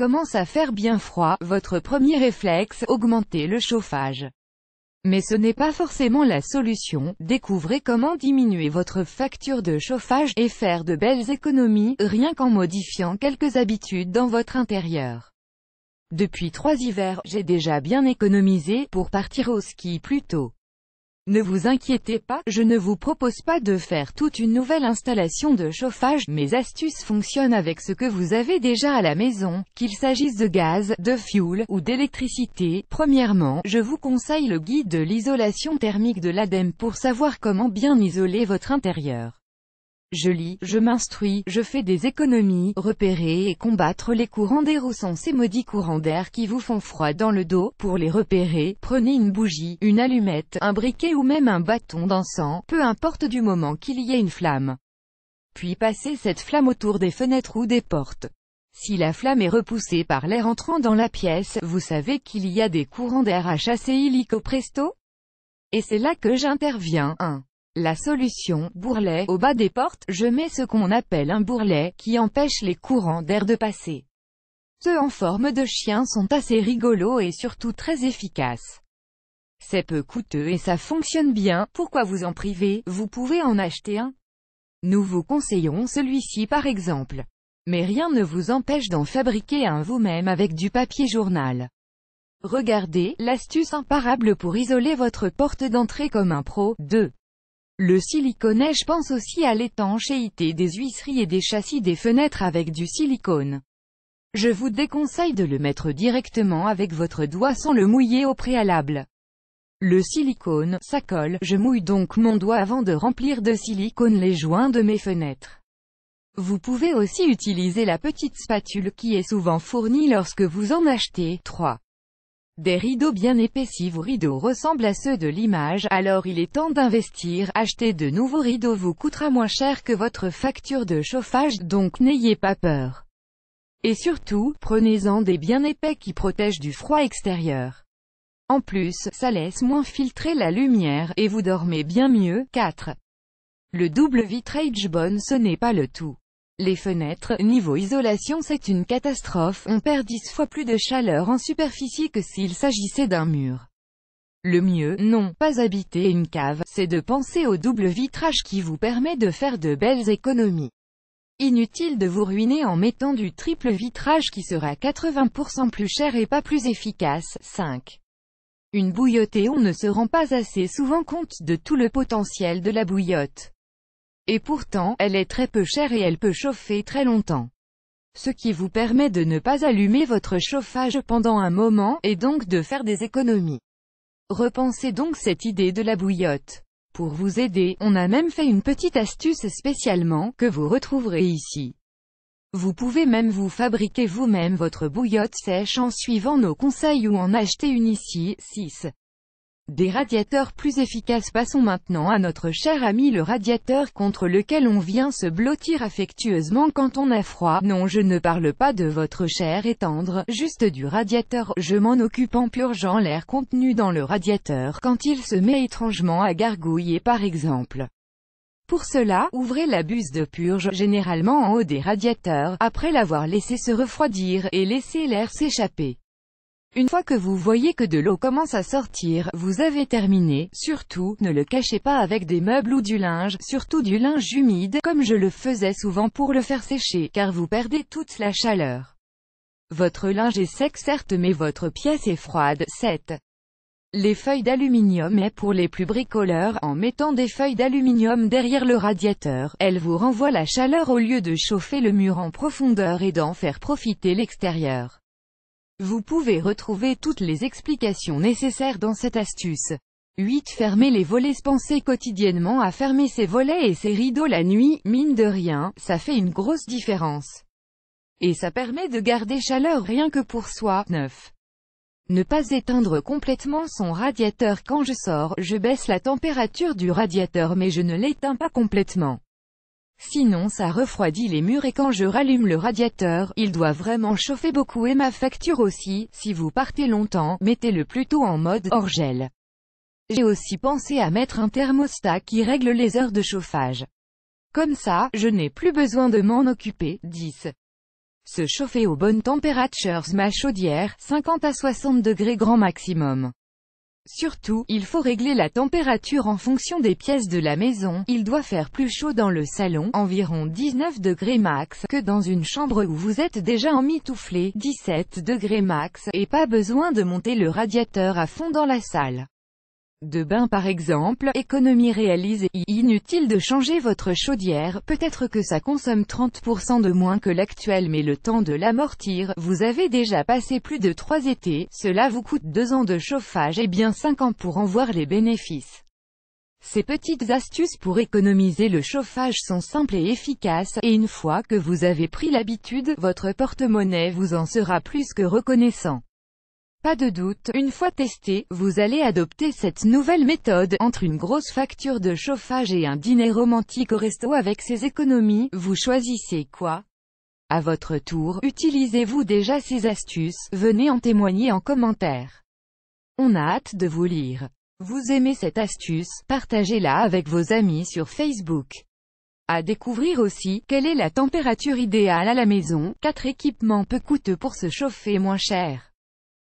commence à faire bien froid, votre premier réflexe, augmentez le chauffage. Mais ce n'est pas forcément la solution. Découvrez comment diminuer votre facture de chauffage et faire de belles économies, rien qu'en modifiant quelques habitudes dans votre intérieur. Depuis 3 hivers, j'ai déjà bien économisé pour partir au ski plus tôt. Ne vous inquiétez pas, je ne vous propose pas de faire toute une nouvelle installation de chauffage, mes astuces fonctionnent avec ce que vous avez déjà à la maison, qu'il s'agisse de gaz, de fioul, ou d'électricité. Premièrement, je vous conseille le guide de l'isolation thermique de l'ADEME pour savoir comment bien isoler votre intérieur. Je lis, je m'instruis, je fais des économies, repérer et combattre les courants d'air. Où sont ces maudits courants d'air qui vous font froid dans le dos? Pour les repérer, prenez une bougie, une allumette, un briquet ou même un bâton d'encens, peu importe du moment qu'il y ait une flamme. Puis passez cette flamme autour des fenêtres ou des portes. Si la flamme est repoussée par l'air entrant dans la pièce, vous savez qu'il y a des courants d'air à chasser illico presto? Et c'est là que j'interviens. 1. La solution, bourrelet, au bas des portes, je mets ce qu'on appelle un bourrelet, qui empêche les courants d'air de passer. Ceux en forme de chien sont assez rigolos et surtout très efficaces. C'est peu coûteux et ça fonctionne bien, pourquoi vous en priver? Vous pouvez en acheter un. Nous vous conseillons celui-ci par exemple. Mais rien ne vous empêche d'en fabriquer un vous-même avec du papier journal. Regardez, l'astuce imparable pour isoler votre porte d'entrée comme un pro. 2. Le silicone. Je pense aussi à l'étanchéité des huisseries et des châssis des fenêtres avec du silicone. Je vous déconseille de le mettre directement avec votre doigt sans le mouiller au préalable. Le silicone, ça colle, je mouille donc mon doigt avant de remplir de silicone les joints de mes fenêtres. Vous pouvez aussi utiliser la petite spatule qui est souvent fournie lorsque vous en achetez. 3. Des rideaux bien épais. Si vos rideaux ressemblent à ceux de l'image, alors il est temps d'investir. Acheter de nouveaux rideaux vous coûtera moins cher que votre facture de chauffage, donc n'ayez pas peur. Et surtout, prenez-en des bien épais qui protègent du froid extérieur. En plus, ça laisse moins filtrer la lumière, et vous dormez bien mieux. 4. Le double vitrage. Bon, ce n'est pas le tout. Les fenêtres, niveau isolation c'est une catastrophe, on perd 10 fois plus de chaleur en superficie que s'il s'agissait d'un mur. Le mieux, non pas habiter une cave, c'est de penser au double vitrage qui vous permet de faire de belles économies. Inutile de vous ruiner en mettant du triple vitrage qui sera 80% plus cher et pas plus efficace. 5. Une bouillotte. Et on ne se rend pas assez souvent compte de tout le potentiel de la bouillotte. Et pourtant, elle est très peu chère et elle peut chauffer très longtemps. Ce qui vous permet de ne pas allumer votre chauffage pendant un moment, et donc de faire des économies. Repensez donc cette idée de la bouillotte. Pour vous aider, on a même fait une petite astuce spécialement, que vous retrouverez ici. Vous pouvez même vous fabriquer vous-même votre bouillotte sèche en suivant nos conseils ou en acheter une ici. 6. Des radiateurs plus efficaces. Passons maintenant à notre cher ami le radiateur contre lequel on vient se blottir affectueusement quand on a froid. Non, je ne parle pas de votre cher et tendre, juste du radiateur. Je m'en occupe en purgeant l'air contenu dans le radiateur quand il se met étrangement à gargouiller par exemple. Pour cela, ouvrez la buse de purge, généralement en haut des radiateurs, après l'avoir laissé se refroidir, et laissez l'air s'échapper. Une fois que vous voyez que de l'eau commence à sortir, vous avez terminé. Surtout, ne le cachez pas avec des meubles ou du linge, surtout du linge humide, comme je le faisais souvent pour le faire sécher, car vous perdez toute la chaleur. Votre linge est sec certes mais votre pièce est froide. 7. Les feuilles d'aluminium. Et pour les plus bricoleurs, en mettant des feuilles d'aluminium derrière le radiateur, elles vous renvoient la chaleur au lieu de chauffer le mur en profondeur et d'en faire profiter l'extérieur. Vous pouvez retrouver toutes les explications nécessaires dans cette astuce. 8. Fermez les volets. Pensez quotidiennement à fermer ses volets et ses rideaux la nuit, mine de rien, ça fait une grosse différence. Et ça permet de garder chaleur rien que pour soi. 9. Ne pas éteindre complètement son radiateur. Quand je sors, je baisse la température du radiateur mais je ne l'éteins pas complètement. Sinon ça refroidit les murs et quand je rallume le radiateur, il doit vraiment chauffer beaucoup et ma facture aussi. Si vous partez longtemps, mettez-le plutôt en mode hors-gel. J'ai aussi pensé à mettre un thermostat qui règle les heures de chauffage. Comme ça, je n'ai plus besoin de m'en occuper. 10. Se chauffer aux bonnes températures. Ma chaudière, 50 à 60 degrés grand maximum. Surtout, il faut régler la température en fonction des pièces de la maison. Il doit faire plus chaud dans le salon, environ 19 degrés max, que dans une chambre où vous êtes déjà emmitouflé, 17 degrés max, et pas besoin de monter le radiateur à fond dans la salle de bain par exemple. Économie réalisée. Inutile de changer votre chaudière, peut-être que ça consomme 30% de moins que l'actuel, mais le temps de l'amortir, vous avez déjà passé plus de 3 étés, cela vous coûte 2 ans de chauffage et bien 5 ans pour en voir les bénéfices. Ces petites astuces pour économiser le chauffage sont simples et efficaces, et une fois que vous avez pris l'habitude, votre porte-monnaie vous en sera plus que reconnaissant. Pas de doute, une fois testé, vous allez adopter cette nouvelle méthode. Entre une grosse facture de chauffage et un dîner romantique au resto avec ses économies, vous choisissez quoi? À votre tour, utilisez-vous déjà ces astuces? Venez en témoigner en commentaire. On a hâte de vous lire. Vous aimez cette astuce? Partagez-la avec vos amis sur Facebook. À découvrir aussi, quelle est la température idéale à la maison? 4 équipements peu coûteux pour se chauffer moins cher.